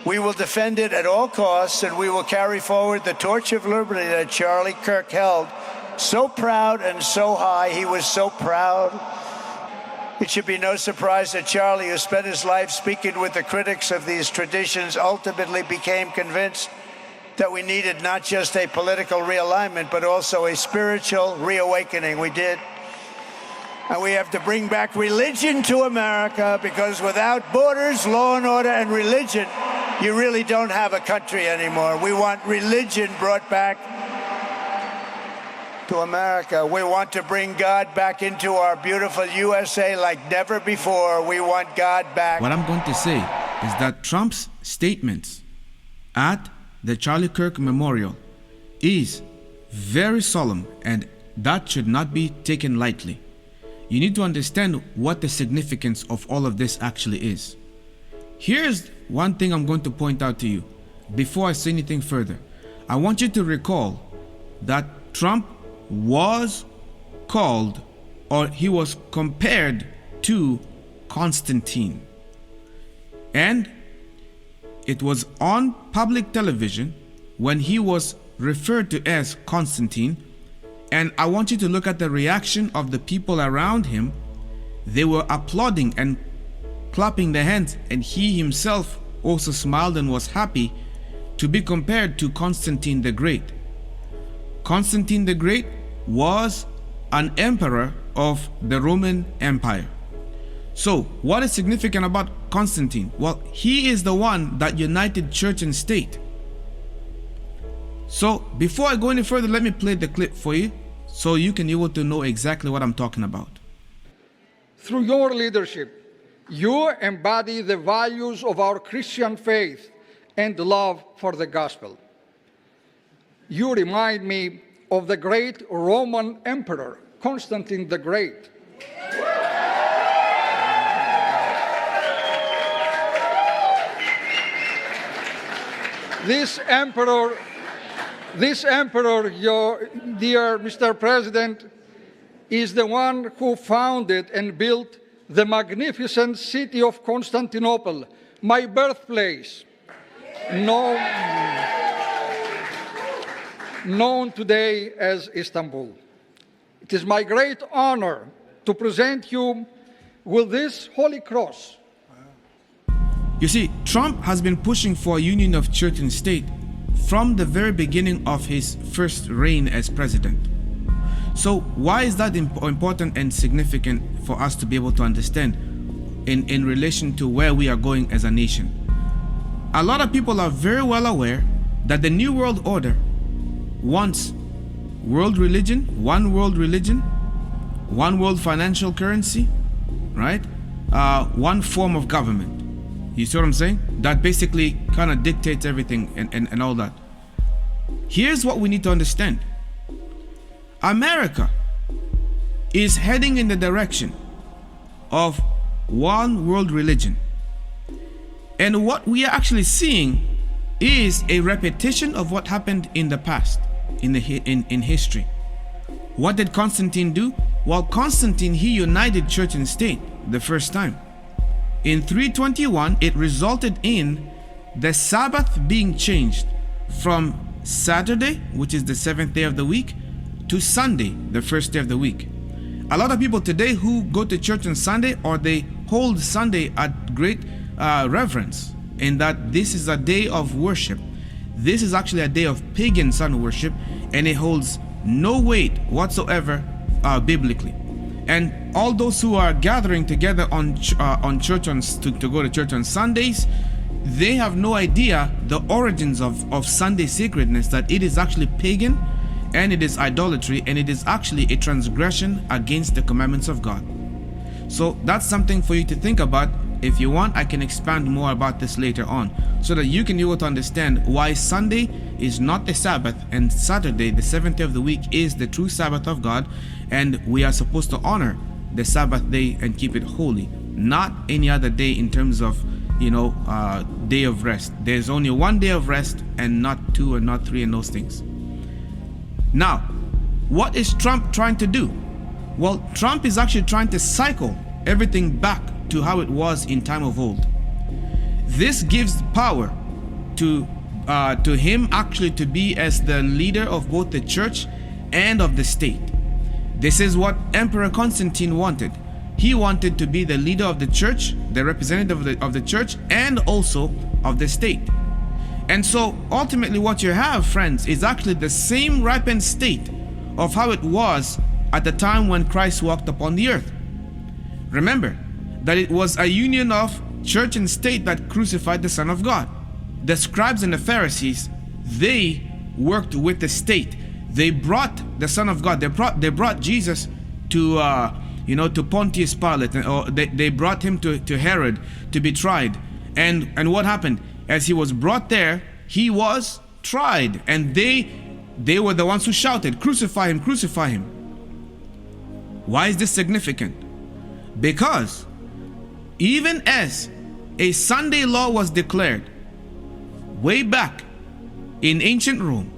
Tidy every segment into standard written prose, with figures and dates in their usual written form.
We will defend it at all costs, and we will carry forward the torch of liberty that Charlie Kirk held so proud and so high. He was so proud. It should be no surprise that Charlie, who spent his life speaking with the critics of these traditions, ultimately became convinced that we needed not just a political realignment, but also a spiritual reawakening. We did. And we have to bring back religion to America, because without borders, law and order, and religion, you really don't have a country anymore. We want religion brought back to America. We want to bring God back into our beautiful USA like never before. We want God back. What I'm going to say is that Trump's statements at the Charlie Kirk Memorial is very solemn, and that should not be taken lightly. You need to understand what the significance of all of this actually is. Here's one thing I'm going to point out to you before I say anything further. I want you to recall that Trump was called, or he was compared to, Constantine. And it was on public television when he was referred to as Constantine. And I want you to look at the reaction of the people around him. They were applauding and clapping their hands, and he himself also smiled and was happy to be compared to Constantine the Great. Constantine the Great was an emperor of the Roman Empire. So, what is significant about Constantine? Well, he is the one that united church and state. So, before I go any further, let me play the clip for you so you can be able to know exactly what I'm talking about. Through your leadership, you embody the values of our Christian faith and love for the gospel. You remind me of the great Roman emperor, Constantine the Great. This emperor, your dear Mr. President, is the one who founded and built the magnificent city of Constantinople, my birthplace, known today as Istanbul. It is my great honor to present you with this holy cross. You see, Trump has been pushing for a union of church and state from the very beginning of his first reign as president. So why is that important and significant for us to be able to understand in relation to where we are going as a nation? A lot of people are very well aware that the New World Order wants one world religion, one world financial currency, right? One form of government. You see what I'm saying? That basically kind of dictates everything and all that. Here's what we need to understand. America is heading in the direction of one world religion. And what we are actually seeing is a repetition of what happened in the past, in history. What did Constantine do? Well, Constantine, he united church and state the first time. In 321, it resulted in the Sabbath being changed from Saturday, which is the 7th day of the week, to Sunday, the first day of the week. A lot of people today who go to church on Sunday, or they hold Sunday at great reverence, in that this is a day of worship. This is actually a day of pagan sun worship, and it holds no weight whatsoever biblically. And all those who are gathering together to go to church on Sundays, they have no idea the origins of Sunday sacredness, that it is actually pagan, and it is idolatry, and it is actually a transgression against the commandments of God. So that's something for you to think about. If you want, I can expand more about this later on, so that you can be able to understand why Sunday is not the Sabbath, and Saturday, the 7th day of the week, is the true Sabbath of God, and we are supposed to honor the Sabbath day and keep it holy, not any other day in terms of, day of rest. There's only one day of rest, and not two and not three and those things. Now, what is Trump trying to do? Well, Trump is actually trying to cycle everything back to how it was in time of old. This gives power to him actually to be as the leader of both the church and of the state. This is what Emperor Constantine wanted. He wanted to be the leader of the church, the representative of the church, and also of the state. And so ultimately what you have, friends, is actually the same ripened state of how it was at the time when Christ walked upon the earth. Remember that it was a union of church and state that crucified the Son of God. The scribes and the Pharisees, they worked with the state. They brought the Son of God. They brought Jesus to to Pontius Pilate, or they brought him to Herod to be tried. And what happened? As he was brought there, he was tried, and they were the ones who shouted, "Crucify him, crucify him." Why is this significant? Because even as a Sunday law was declared way back in ancient Rome,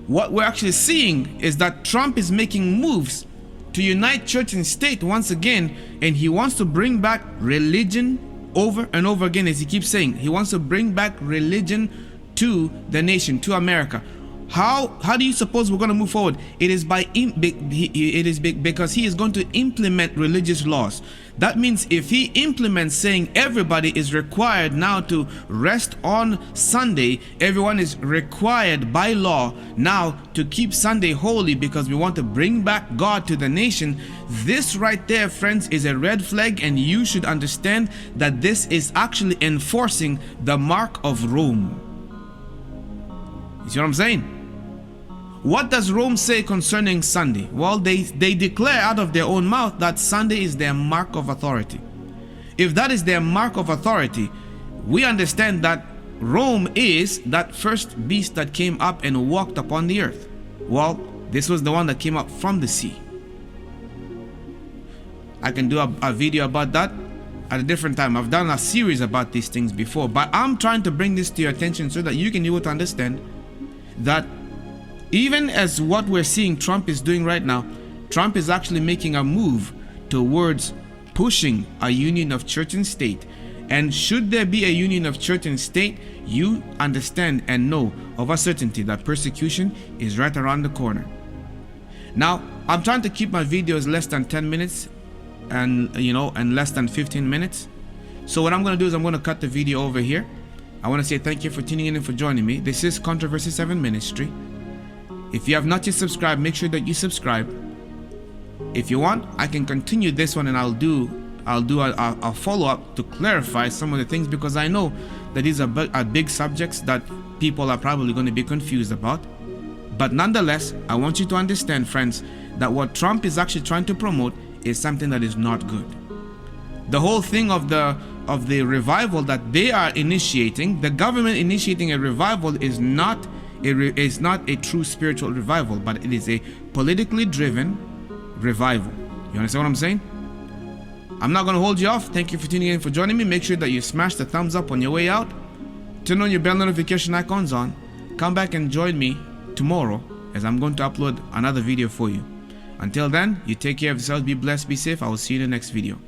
what we're actually seeing is that Trump is making moves to unite church and state once again, and he wants to bring back religion over and over again. As he keeps saying, he wants to bring back religion to the nation, to America. How do you suppose we're going to move forward? It is because he is going to implement religious laws. That means if he implements saying everybody is required now to rest on Sunday, everyone is required by law now to keep Sunday holy because we want to bring back God to the nation. This right there, friends, is a red flag, and you should understand that this is actually enforcing the mark of Rome. You see what I'm saying? What does Rome say concerning Sunday? Well, they declare out of their own mouth that Sunday is their mark of authority. If that is their mark of authority, we understand that Rome is that first beast that came up and walked upon the earth. Well, this was the one that came up from the sea. I can do a video about that at a different time. I've done a series about these things before, but I'm trying to bring this to your attention so that you can be able to understand that even as what we're seeing Trump is doing right now, Trump is actually making a move towards pushing a union of church and state. And should there be a union of church and state, you understand and know of a certainty that persecution is right around the corner. Now, I'm trying to keep my videos less than 10 minutes and less than 15 minutes. So what I'm going to do is I'm going to cut the video over here. I want to say thank you for tuning in and for joining me. This is Controversy 7 Ministry. If you have not yet subscribed, make sure that you subscribe. If you want, I can continue this one, and I'll do a follow-up to clarify some of the things, because I know that these are big subjects that people are probably going to be confused about. But nonetheless, I want you to understand, friends, that what Trump is actually trying to promote is something that is not good. The whole thing of the revival that they are initiating, the government initiating a revival, is not a true spiritual revival, but it is a politically driven revival. You understand what I'm saying? I'm not going to hold you off. Thank you for tuning in, for joining me. Make sure that you smash the thumbs up on your way out. Turn on your bell notification icons on. Come back and join me tomorrow as I'm going to upload another video for you. Until then, you take care of yourselves, be blessed, be safe. I will see you in the next video.